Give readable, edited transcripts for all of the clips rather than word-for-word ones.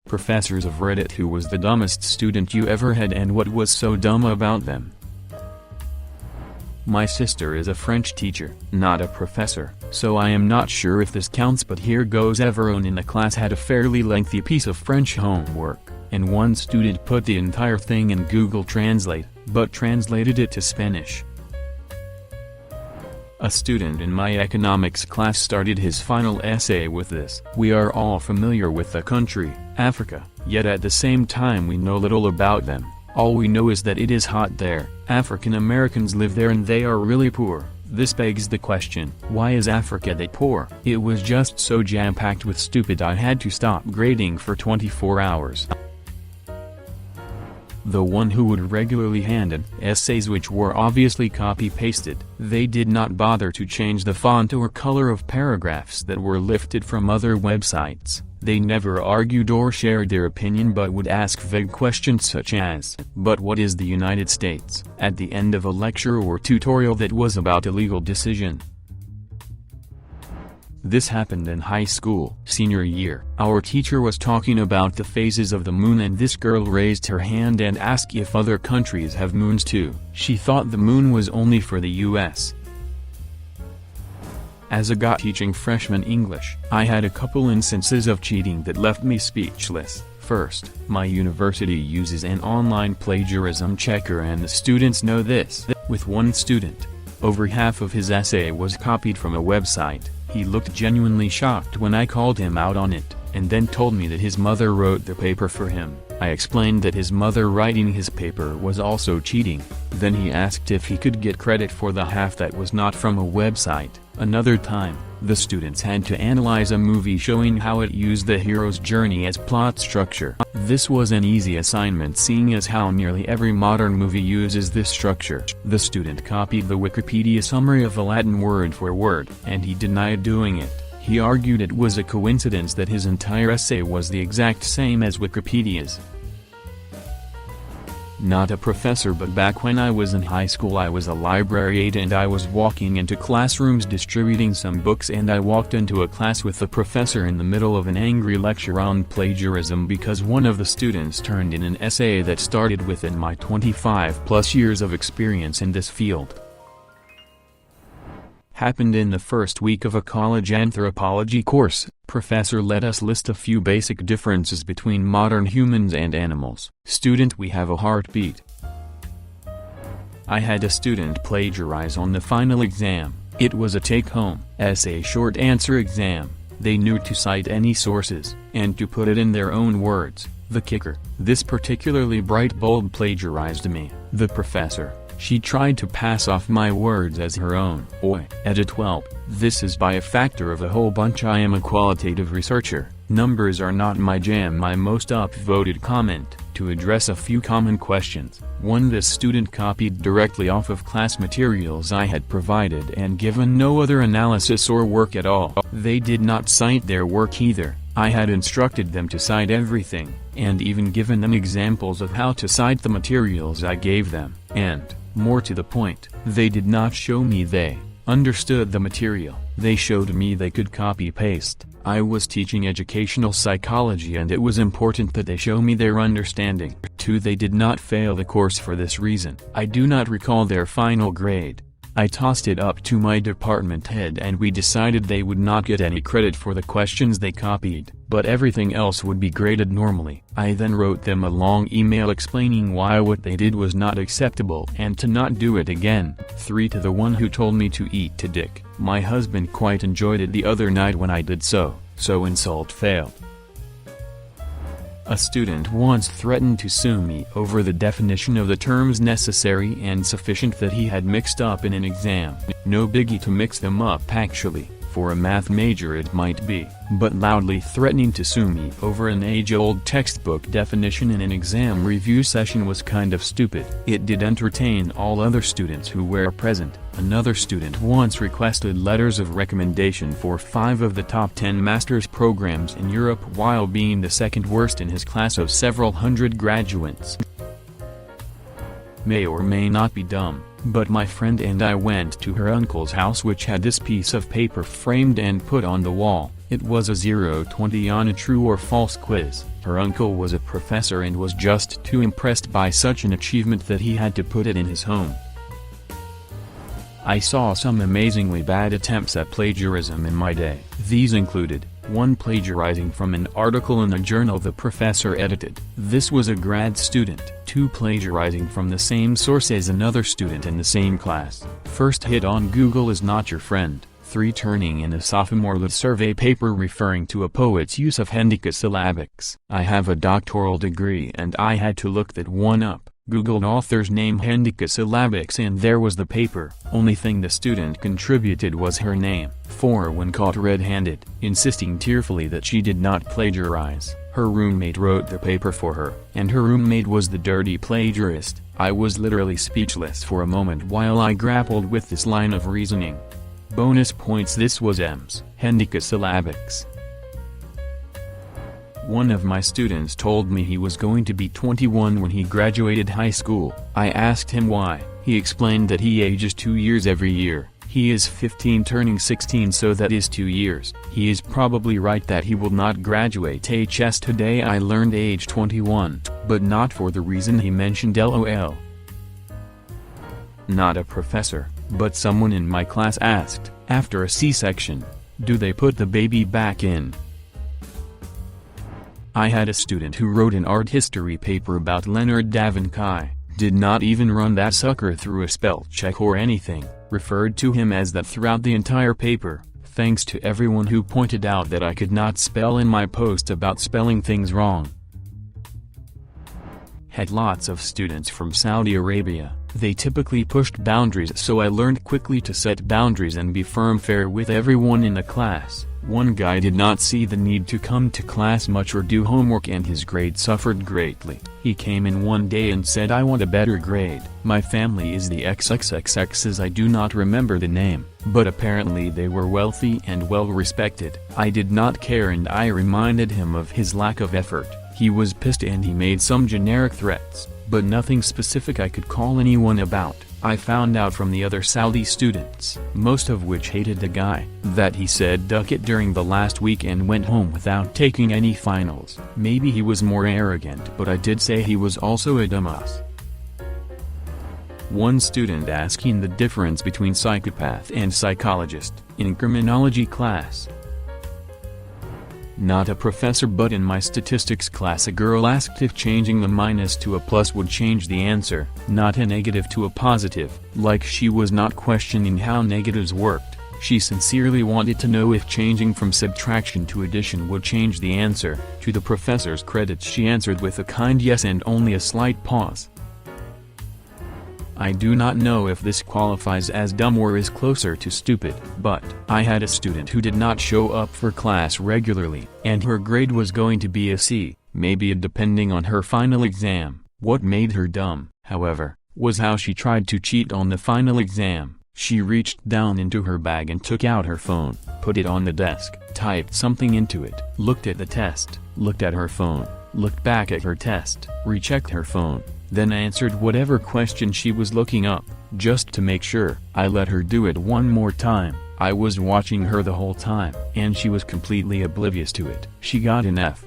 Professors of Reddit: who was the dumbest student you ever had and what was so dumb about them? My sister is a French teacher, not a professor, so I am not sure if this counts, but here goes. Everyone in the class had a fairly lengthy piece of French homework, and one student put the entire thing in Google Translate, but translated it to Spanish. A student in my economics class started his final essay with this: "We are all familiar with the country, Africa, yet at the same time we know little about them. All we know is that it is hot there, African Americans live there and they are really poor." This begs the question, why is Africa that poor? It was just so jam-packed with stupid I had to stop grading for 24 hours. The one who would regularly hand in essays which were obviously copy-pasted. They did not bother to change the font or color of paragraphs that were lifted from other websites. They never argued or shared their opinion but would ask vague questions such as, "But what is the United States?" at the end of a lecture or tutorial that was about a legal decision. This happened in high school, senior year. Our teacher was talking about the phases of the moon and this girl raised her hand and asked if other countries have moons too. She thought the moon was only for the US. As a guy teaching freshman English, I had a couple instances of cheating that left me speechless. First, my university uses an online plagiarism checker and the students know this. With one student, over half of his essay was copied from a website. He looked genuinely shocked when I called him out on it, and then told me that his mother wrote the paper for him. I explained that his mother writing his paper was also cheating. Then he asked if he could get credit for the half that was not from a website. Another time, the students had to analyze a movie showing how it used the hero's journey as plot structure. This was an easy assignment seeing as how nearly every modern movie uses this structure. The student copied the Wikipedia summary of a Latin word for word, and he denied doing it. He argued it was a coincidence that his entire essay was the exact same as Wikipedia's. Not a professor, but back when I was in high school I was a library aide and I was walking into classrooms distributing some books, and I walked into a class with the professor in the middle of an angry lecture on plagiarism because one of the students turned in an essay that started within my 25+ years of experience in this field. Happened in the first week of a college anthropology course. Professor let us list a few basic differences between modern humans and animals. Student: we have a heartbeat. I had a student plagiarize on the final exam. It was a take-home essay short answer exam. They knew to cite any sources, and to put it in their own words. The kicker: this particularly bright bulb plagiarized me. The professor, she tried to pass off my words as her own. Oi, at a 12, this is by a factor of a whole bunch. I am a qualitative researcher. Numbers are not my jam. My most upvoted comment, to address a few common questions. 1. This student copied directly off of class materials I had provided and given no other analysis or work at all. They did not cite their work either. I had instructed them to cite everything, and even given them examples of how to cite the materials I gave them. And, more to the point, they did not show me they understood the material. They showed me they could copy-paste. I was teaching educational psychology and it was important that they show me their understanding. 2. They did not fail the course for this reason. I do not recall their final grade. I tossed it up to my department head and we decided they would not get any credit for the questions they copied, but everything else would be graded normally. I then wrote them a long email explaining why what they did was not acceptable and to not do it again. 3. To the one who told me to eat a dick. My husband quite enjoyed it the other night when I did so insult failed. A student once threatened to sue me over the definition of the terms necessary and sufficient that he had mixed up in an exam. No biggie to mix them up actually, for a math major it might be, but loudly threatening to sue me over an age-old textbook definition in an exam review session was kind of stupid. It did entertain all other students who were present. Another student once requested letters of recommendation for 5 of the top 10 master's programs in Europe while being the second worst in his class of several hundred graduates. May or may not be dumb, But my friend and I went to her uncle's house, which had this piece of paper framed and put on the wall. It was a 0-20 on a true or false quiz. Her uncle was a professor and was just too impressed by such an achievement that he had to put it in his home. I saw some amazingly bad attempts at plagiarism in my day. These included: 1. Plagiarizing from an article in a journal the professor edited. This was a grad student. 2. Plagiarizing from the same source as another student in the same class. First hit on Google is not your friend. 3. Turning in a sophomore lit survey paper referring to a poet's use of hendecasyllabics. I have a doctoral degree and I had to look that one up. Googled author's name hendecasyllabics and there was the paper. Only thing the student contributed was her name. 4. When caught red-handed, insisting tearfully that she did not plagiarize, her roommate wrote the paper for her, and her roommate was the dirty plagiarist. I was literally speechless for a moment while I grappled with this line of reasoning. Bonus points: this was M's hendecasyllabics. One of my students told me he was going to be 21 when he graduated high school. I asked him why. He explained that he ages 2 years every year. He is 15 turning 16, so that is 2 years. He is probably right that he will not graduate HS. Today I learned age 21, but not for the reason he mentioned, LOL. Not a professor, but someone in my class asked, after a C-section, do they put the baby back in? I had a student who wrote an art history paper about Leonard da Vinci, did not even run that sucker through a spell check or anything, referred to him as that throughout the entire paper, thanks to everyone who pointed out that I could not spell in my post about spelling things wrong. Had lots of students from Saudi Arabia. They typically pushed boundaries, so I learned quickly to set boundaries and be fair with everyone in the class. One guy did not see the need to come to class much or do homework and his grade suffered greatly. He came in one day and said, I want a better grade. My family is the XXXX's, I do not remember the name, but apparently they were wealthy and well respected. I did not care and I reminded him of his lack of effort. He was pissed and he made some generic threats, but nothing specific I could call anyone about. I found out from the other Saudi students, most of which hated the guy, that he said duck it during the last week and went home without taking any finals. Maybe he was more arrogant, but I did say he was also a dumbass. One student asking the difference between psychopath and psychologist in criminology class. Not a professor, but in my statistics class a girl asked if changing the minus to a plus would change the answer, not a negative to a positive, like she was not questioning how negatives worked. She sincerely wanted to know if changing from subtraction to addition would change the answer. To the professor's credit, she answered with a kind yes and only a slight pause. I do not know if this qualifies as dumb or is closer to stupid, but I had a student who did not show up for class regularly, and her grade was going to be a C, maybe a depending on her final exam. What made her dumb, however, was how she tried to cheat on the final exam. She reached down into her bag and took out her phone, put it on the desk, typed something into it, looked at the test, looked at her phone, looked back at her test, rechecked her phone, then answered whatever question she was looking up, just to make sure. I let her do it one more time. I was watching her the whole time, and she was completely oblivious to it. She got an F.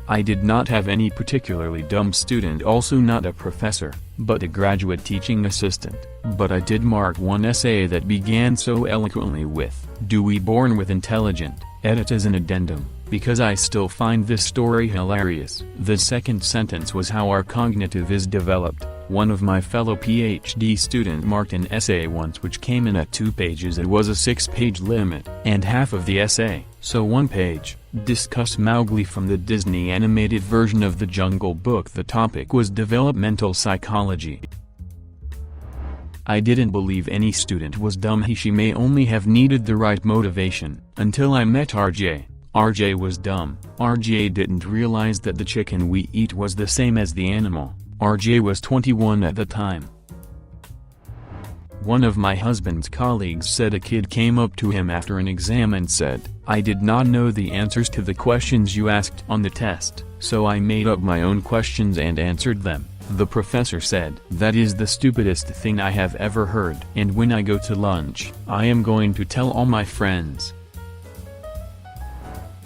I did not have any particularly dumb student, also not a professor, but a graduate teaching assistant. But I did mark one essay that began so eloquently with, "Do we born with intelligent?" Edit as an addendum, because I still find this story hilarious. The second sentence was how our cognitive is developed. One of my fellow PhD student marked an essay once which came in at 2 pages. It was a 6-page limit, and half of the essay, so 1 page, discussed Mowgli from the Disney animated version of the Jungle Book. The topic was developmental psychology. I didn't believe any student was dumb. She may only have needed the right motivation, until I met RJ. RJ was dumb. RJ didn't realize that the chicken we eat was the same as the animal. RJ was 21 at the time. One of my husband's colleagues said a kid came up to him after an exam and said, "I did not know the answers to the questions you asked on the test, so I made up my own questions and answered them." The professor said, "That is the stupidest thing I have ever heard. And when I go to lunch, I am going to tell all my friends."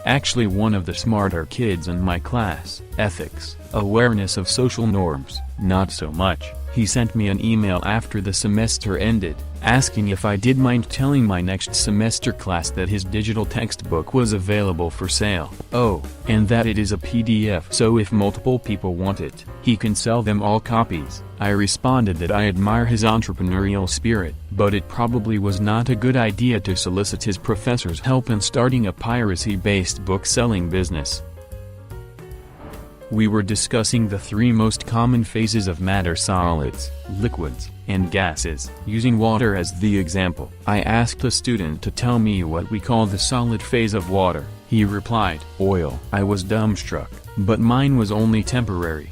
Actually, one of the smarter kids in my class, ethics, awareness of social norms, not so much, he sent me an email after the semester ended, asking if I did mind telling my next semester class that his digital textbook was available for sale. Oh, and that it is a PDF, so if multiple people want it, he can sell them all copies. I responded that I admire his entrepreneurial spirit, but it probably was not a good idea to solicit his professor's help in starting a piracy-based book-selling business. We were discussing the three most common phases of matter: solids, liquids, and gases. Using water as the example, I asked a student to tell me what we call the solid phase of water. He replied, "Oil." I was dumbstruck, but mine was only temporary.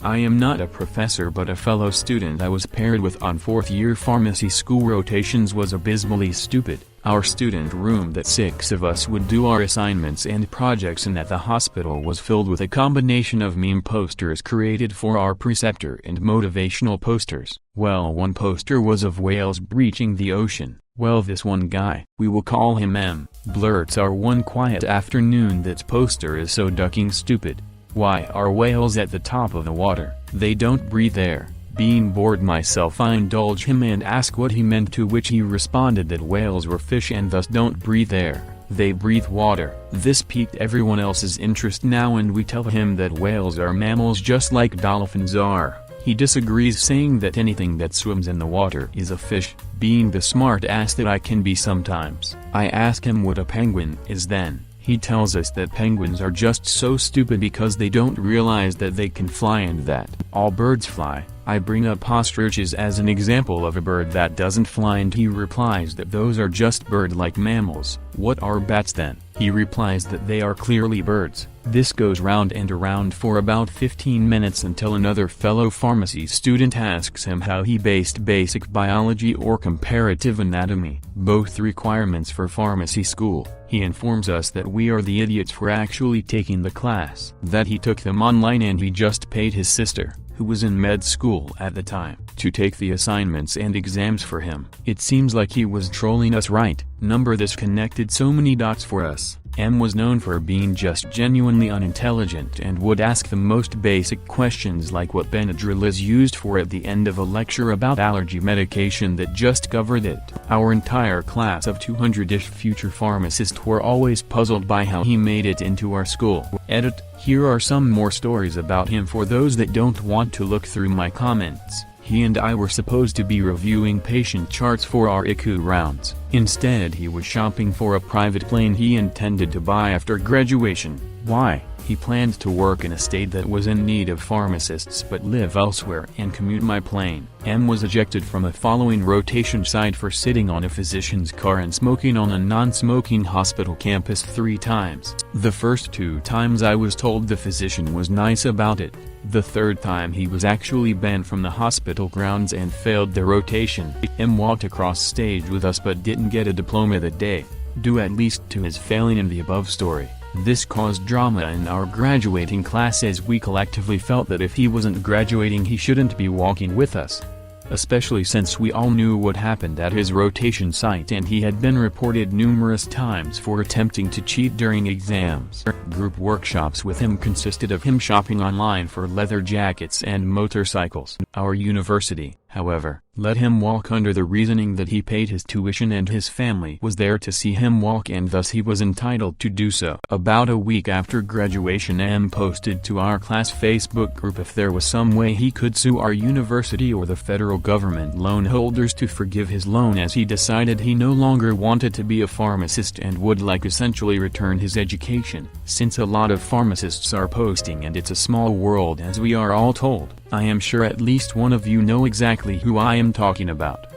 I am not a professor but a fellow student I was paired with on fourth-year pharmacy school rotations was abysmally stupid. Our student room that 6 of us would do our assignments and projects in at the hospital was filled with a combination of meme posters created for our preceptor and motivational posters. Well, one poster was of whales breaching the ocean. Well, this one guy, we will call him M, blurts our one quiet afternoon that poster is so ducking stupid. Why are whales at the top of the water? They don't breathe air. Being bored myself, I indulge him and ask what he meant, to which he responded that whales were fish and thus don't breathe air, they breathe water. This piqued everyone else's interest now, and we tell him that whales are mammals just like dolphins are. He disagrees, saying that anything that swims in the water is a fish, being the smart ass that I can be sometimes. I ask him what a penguin is then. He tells us that penguins are just so stupid because they don't realize that they can fly and that all birds fly. I bring up ostriches as an example of a bird that doesn't fly, and he replies that those are just bird-like mammals. What are bats then? He replies that they are clearly birds. This goes round and around for about 15 minutes until another fellow pharmacy student asks him how he based basic biology or comparative anatomy, both requirements for pharmacy school. He informs us that we are the idiots for actually taking the class, that he took them online and he just paid his sister, who was in med school at the time, to take the assignments and exams for him. It seems like he was trolling us, right? This connected so many dots for us. M was known for being just genuinely unintelligent and would ask the most basic questions like what Benadryl is used for at the end of a lecture about allergy medication that just covered it. Our entire class of 200-ish future pharmacists were always puzzled by how he made it into our school. Edit. Here are some more stories about him for those that don't want to look through my comments. He and I were supposed to be reviewing patient charts for our ICU rounds. Instead, he was shopping for a private plane he intended to buy after graduation. Why? He planned to work in a state that was in need of pharmacists but live elsewhere and commute by plane. M was ejected from a following rotation site for sitting on a physician's car and smoking on a non-smoking hospital campus 3 times. The first 2 times I was told the physician was nice about it. The third time he was actually banned from the hospital grounds and failed the rotation. M walked across stage with us but didn't get a diploma that day, due at least to his failing in the above story. This caused drama in our graduating class as we collectively felt that if he wasn't graduating he shouldn't be walking with us. Especially since we all knew what happened at his rotation site and he had been reported numerous times for attempting to cheat during exams. Group workshops with him consisted of him shopping online for leather jackets and motorcycles. Our university, however, let him walk under the reasoning that he paid his tuition and his family was there to see him walk and thus he was entitled to do so. About a week after graduation, M posted to our class Facebook group if there was some way he could sue our university or the federal government loan holders to forgive his loan, as he decided he no longer wanted to be a pharmacist and would essentially return his education. Since a lot of pharmacists are posting and it's a small world as we are all told, I am sure at least one of you know exactly who I am talking about.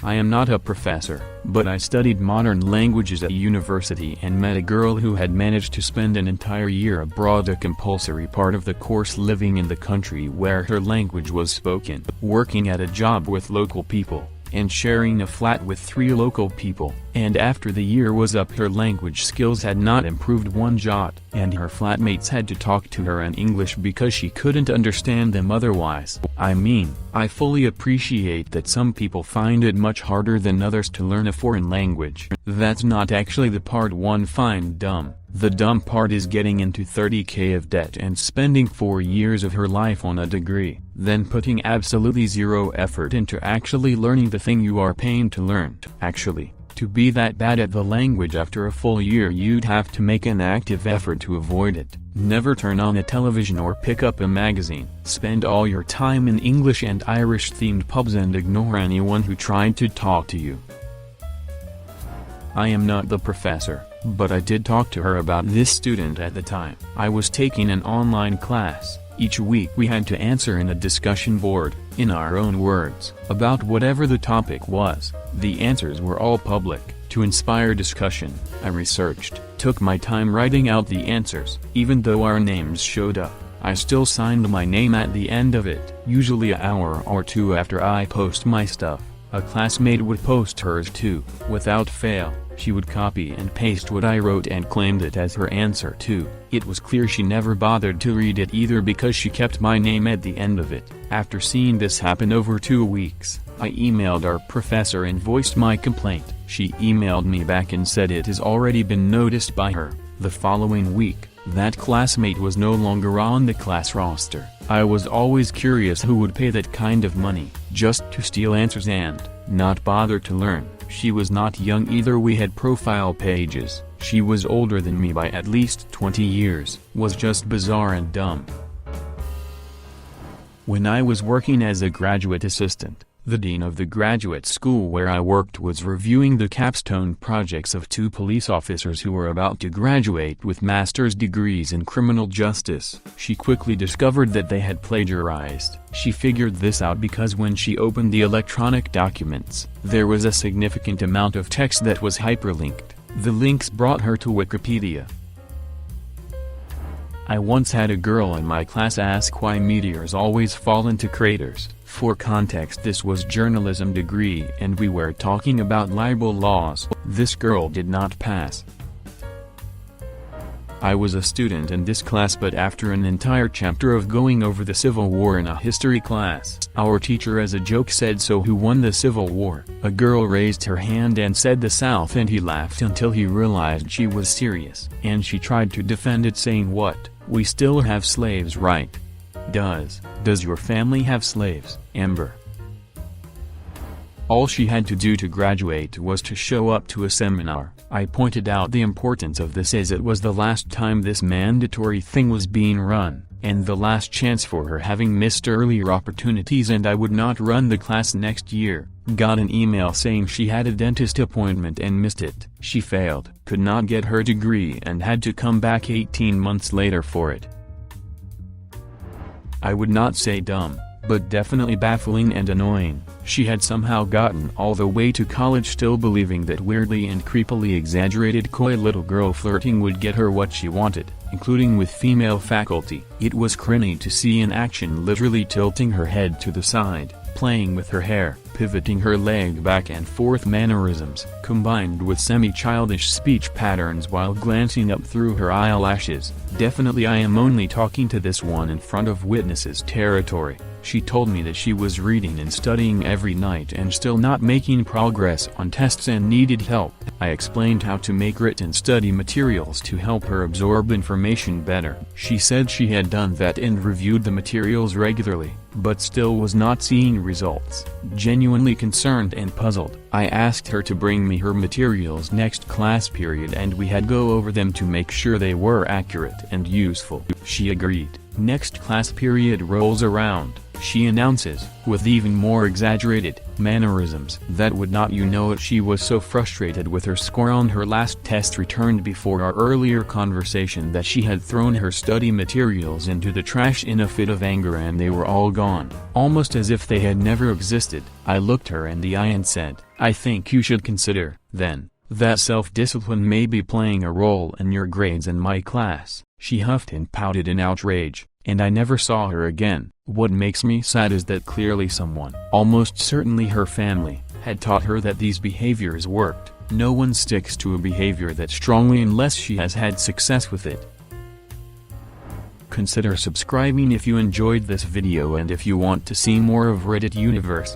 I am not a professor, but I studied modern languages at university and met a girl who had managed to spend an entire year abroad, a compulsory part of the course, living in the country where her language was spoken, working at a job with local people, and sharing a flat with 3 local people. And after the year was up, her language skills had not improved one jot, and her flatmates had to talk to her in English because she couldn't understand them otherwise. I mean, I fully appreciate that some people find it much harder than others to learn a foreign language. That's not actually the part one find dumb. The dumb part is getting into 30K of debt and spending 4 years of her life on a degree, then putting absolutely zero effort into actually learning the thing you are paying to learn. Actually, to be that bad at the language after a full year, you'd have to make an active effort to avoid it. Never turn on a television or pick up a magazine. Spend all your time in English and Irish-themed pubs and ignore anyone who tried to talk to you. I am not the professor, but I did talk to her about this student at the time. I was taking an online class. Each week we had to answer in a discussion board, in our own words, about whatever the topic was. The answers were all public. To inspire discussion, I researched, took my time writing out the answers. Even though our names showed up, I still signed my name at the end of it. Usually an hour or two after I post my stuff, a classmate would post hers too. Without fail, she would copy and paste what I wrote and claimed it as her answer too. It was clear she never bothered to read it either because she kept my name at the end of it. After seeing this happen over 2 weeks, I emailed our professor and voiced my complaint. She emailed me back and said it has already been noticed by her. The following week, that classmate was no longer on the class roster. I was always curious who would pay that kind of money, just to steal answers and not bother to learn. She was not young either. We had profile pages. She was older than me by at least 20 years. Was just bizarre and dumb. When I was working as a graduate assistant, the dean of the graduate school where I worked was reviewing the capstone projects of 2 police officers who were about to graduate with master's degrees in criminal justice. She quickly discovered that they had plagiarized. She figured this out because when she opened the electronic documents, there was a significant amount of text that was hyperlinked. The links brought her to Wikipedia. I once had a girl in my class ask why meteors always fall into craters. For context, this was journalism degree and we were talking about libel laws. This girl did not pass. I was a student in this class, but after an entire chapter of going over the Civil War in a history class, our teacher as a joke said, "So who won the Civil War?" A girl raised her hand and said the South, and he laughed until he realized she was serious. And she tried to defend it, saying, "What? We still have slaves, right? Does your family have slaves, Amber?" All she had to do to graduate was to show up to a seminar. I pointed out the importance of this as it was the last time this mandatory thing was being run, and the last chance for her, having missed earlier opportunities, and I would not run the class next year. Got an email saying she had a dentist appointment and missed it. She failed, could not get her degree, and had to come back 18 months later for it. I would not say dumb, but definitely baffling and annoying. She had somehow gotten all the way to college still believing that weirdly and creepily exaggerated coy little girl flirting would get her what she wanted, including with female faculty. It was cringy to see in action, literally tilting her head to the side, playing with her hair, pivoting her leg back and forth mannerisms, combined with semi-childish speech patterns while glancing up through her eyelashes. Definitely I am only talking to this one in front of witnesses territory. She told me that she was reading and studying every night and still not making progress on tests and needed help. I explained how to make written study materials to help her absorb information better. She said she had done that and reviewed the materials regularly, but still was not seeing results. Genuinely concerned and puzzled, I asked her to bring me her materials next class period and we had go over them to make sure they were accurate and useful. She agreed. Next class period rolls around. She announces, with even more exaggerated mannerisms, that would not you know it, she was so frustrated with her score on her last test returned before our earlier conversation that she had thrown her study materials into the trash in a fit of anger and they were all gone, almost as if they had never existed. I looked her in the eye and said, "I think you should consider, then, that self-discipline may be playing a role in your grades in my class." She huffed and pouted in outrage, and I never saw her again. What makes me sad is that clearly someone, almost certainly her family, had taught her that these behaviors worked. No one sticks to a behavior that strongly unless she has had success with it. Consider subscribing if you enjoyed this video and if you want to see more of Reddit Universe.